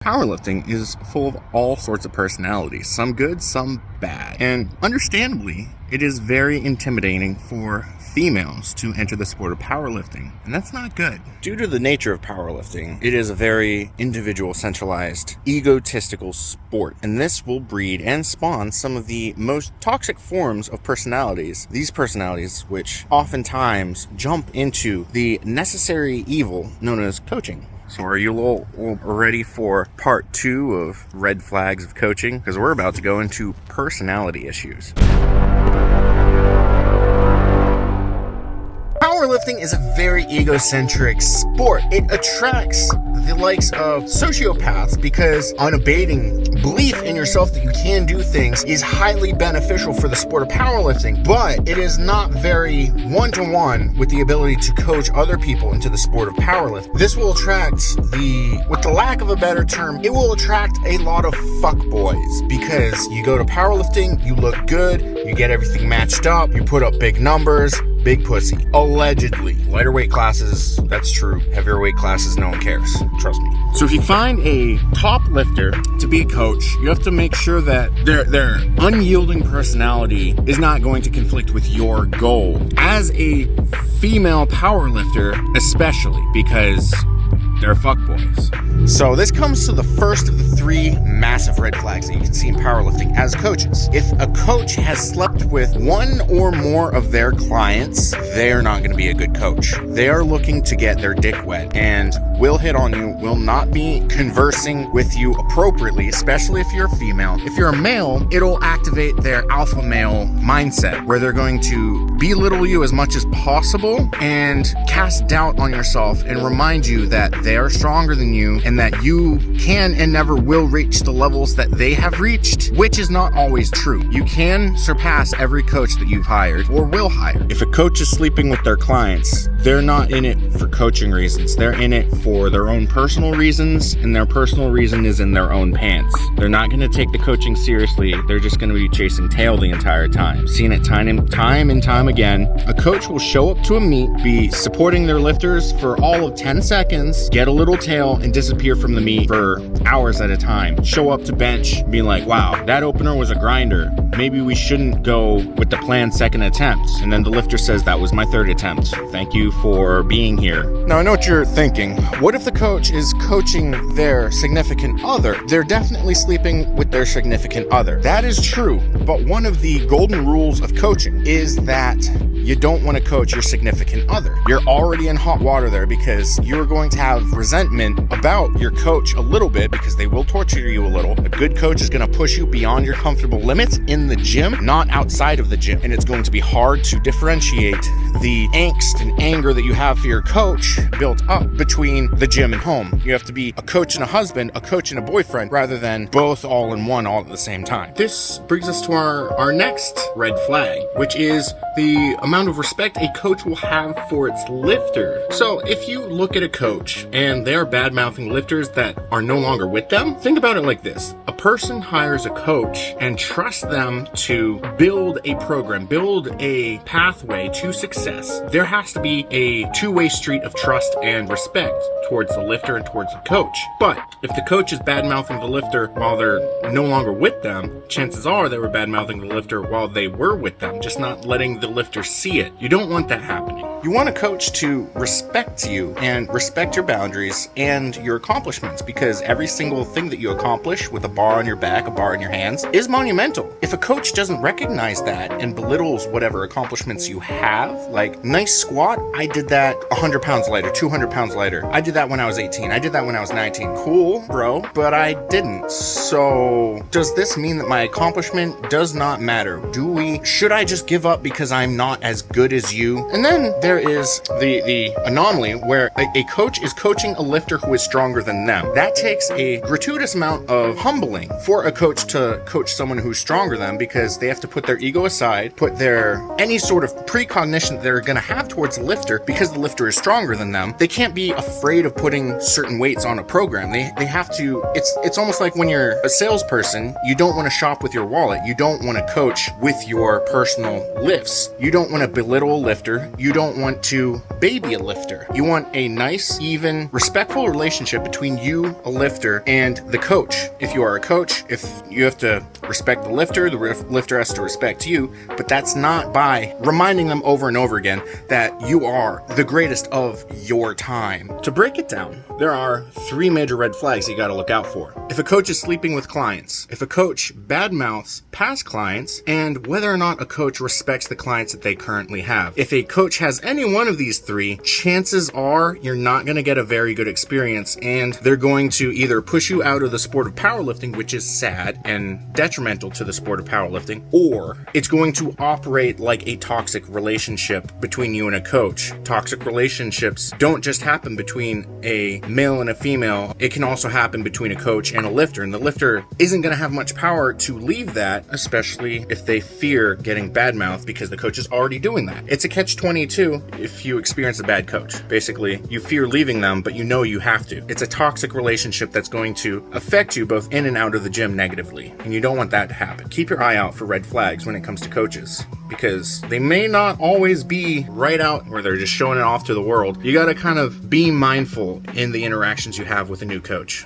Powerlifting is full of all sorts of personalities, some good, some bad. And understandably, it is very intimidating for females to enter the sport of powerlifting, and that's not good. Due to the nature of powerlifting, it is a very individual, centralized, egotistical sport, and this will breed and spawn some of the most toxic forms of personalities. These personalities which oftentimes jump into the necessary evil known as coaching. So are you all ready for part 2 of red flags of coaching? Because we're about to go into personality issues. Powerlifting is a very egocentric sport. It attracts the likes of sociopaths because unabating belief in yourself that you can do things is highly beneficial for the sport of powerlifting, but it is not very one-to-one with the ability to coach other people into the sport of powerlifting. This will attract with the lack of a better term, it will attract a lot of fuckboys because you go to powerlifting, you look good, you get everything matched up, you put up big numbers, big pussy. Allegedly. Lighter weight classes, that's true. Heavier weight classes, no one cares. Trust me. So if you find a top lifter to be a coach, you have to make sure that their unyielding personality is not going to conflict with your goal. As a female power lifter, especially, because they're fuckboys. So this comes to the first of the 3 massive red flags that you can see in powerlifting as coaches. If a coach has slept with one or more of their clients, they are not going to be a good coach. They are looking to get their dick wet and will hit on you, will not be conversing with you appropriately, especially if you're a female. If you're a male, it'll activate their alpha male mindset where they're going to belittle you as much as possible and cast doubt on yourself and remind you that they are stronger than you and that you can and never will reach the levels that they have reached, which is not always true. You can surpass every coach that you've hired or will hire. If a coach is sleeping with their clients, they're not in it for coaching reasons. They're in it for their own personal reasons, and their personal reason is in their own pants. They're not going to take the coaching seriously. They're just going to be chasing tail the entire time. Seen it time and time again. A coach will show up to a meet, be supporting their lifters for all of 10 seconds, get a little tail, and disappear from the meet for hours at a time. Show up to bench, being like, wow, that opener was a grinder. Maybe we shouldn't go with the planned second attempt. And then the lifter says, that was my 3rd attempt. Thank you for being here. Now, I know what you're thinking. What if the coach is coaching their significant other? They're definitely sleeping with their significant other. That is true. But one of the golden rules of coaching is that you don't want to coach your significant other. You're already in hot water there because you're going to have resentment about your coach a little bit because they will torture you a little. A good coach is going to push you beyond your comfortable limits in the gym, not outside of the gym. And it's going to be hard to differentiate the angst and anger that you have for your coach built up between the gym and home. You have to be a coach and a husband, a coach and a boyfriend, rather than both all in one all at the same time. This brings us to our next red flag, which is the amount of respect a coach will have for its lifter. So if you look at a coach and they're bad-mouthing lifters that are no longer with them, think about it like this. A person hires a coach and trusts them to build a program, build a pathway to success. There has to be a two-way street of trust and respect towards the lifter and towards the coach. But if the coach is bad-mouthing the lifter while they're no longer with them, chances are they were bad-mouthing the lifter while they were with them, just not letting the lifter see it. You don't want that happening. You want a coach to respect you and respect your boundaries and your accomplishments, because every single thing that you accomplish with a bar on your back, a bar in your hands, is monumental. If a coach doesn't recognize that and belittles whatever accomplishments you have, like nice squat, I did that 100 pounds lighter, 200 pounds lighter. I did that when I was 18. I did that when I was 19. Cool, bro, but I didn't. So does this mean that my accomplishment does not matter? Should I just give up because I'm not as good as you? And then there is the anomaly where a coach is coaching a lifter who is stronger than them. That takes a gratuitous amount of humbling for a coach to coach someone who's stronger than them, because they have to put their ego aside, put any sort of precognition that they're going to have towards the lifter because the lifter is stronger than them. They can't be afraid of putting certain weights on a program. They have to, it's almost like when you're a salesperson, you don't want to shop with your wallet. You don't want to coach with your personal lifts. You don't want want to belittle a lifter. You don't want to baby a lifter. You want a nice, even, respectful relationship between you, a lifter, and the coach. If you are a coach, if you have to respect the lifter lifter has to respect you, but that's not by reminding them over and over again that you are the greatest of your time. To break it down, there are 3 major red flags you got to look out for. If a coach is sleeping with clients, if a coach badmouths past clients, and whether or not a coach respects the clients that they currently have. If a coach has any one of these 3, chances are you're not going to get a very good experience, and they're going to either push you out of the sport of powerlifting, which is sad and detrimental to the sport of powerlifting, or it's going to operate like a toxic relationship between you and a coach. Toxic relationships don't just happen between a male and a female. It can also happen between a coach and a lifter, and the lifter isn't going to have much power to leave that, especially if they fear getting badmouthed because the coach is already doing that. It's a catch-22 if you experience a bad coach. Basically, you fear leaving them, but you know you have to. It's a toxic relationship that's going to affect you both in and out of the gym negatively, and you don't want that to happen. Keep your eye out for red flags when it comes to coaches, because they may not always be right out where they're just showing it off to the world. You got to kind of be mindful in the interactions you have with a new coach.